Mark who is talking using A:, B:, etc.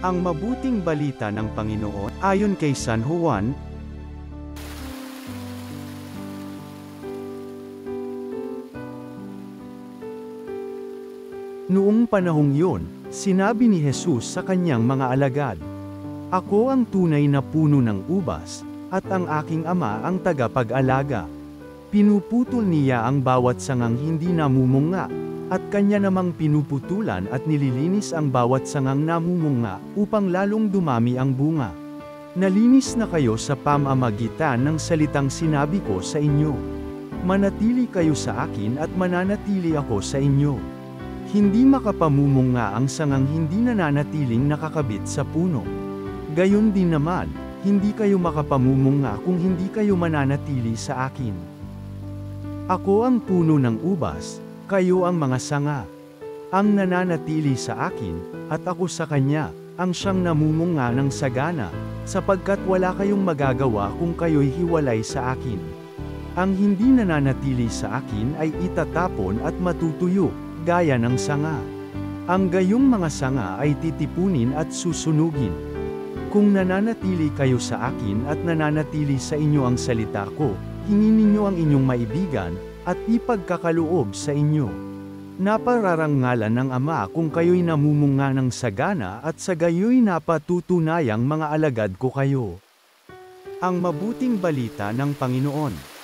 A: Ang mabuting balita ng Panginoon, ayon kay San Juan. Noong panahong yun, sinabi ni Jesus sa kanyang mga alagad, "Ako ang tunay na puno ng ubas, at ang aking Ama ang tagapag-alaga." Pinuputol niya ang bawat sangang hindi namumunga, at kanya namang pinuputulan at nililinis ang bawat sangang namumunga, upang lalong dumami ang bunga. Nalinis na kayo sa pamamagitan ng salitang sinabi ko sa inyo. Manatili kayo sa akin at mananatili ako sa inyo. Hindi makapamumunga ang sangang hindi nananatiling nakakabit sa puno. Gayon din naman, hindi kayo makapamumunga kung hindi kayo mananatili sa akin. Ako ang puno ng ubas, kayo ang mga sanga. Ang nananatili sa akin, at ako sa kanya, ang siyang namumunga ng sagana, sapagkat wala kayong magagawa kung kayo'y hiwalay sa akin. Ang hindi nananatili sa akin ay itatapon at matutuyo, gaya ng sanga. Ang gayong mga sanga ay titipunin at susunugin. Kung nananatili kayo sa akin at nananatili sa inyo ang salita ko, hingin ninyo ang inyong maibigan, at ipagkakaloob sa inyo. Napararangalan ng Ama kung kayo'y namumunga ng sagana at sa gayo'y napatutunayang mga alagad ko kayo. Ang mabuting balita ng Panginoon.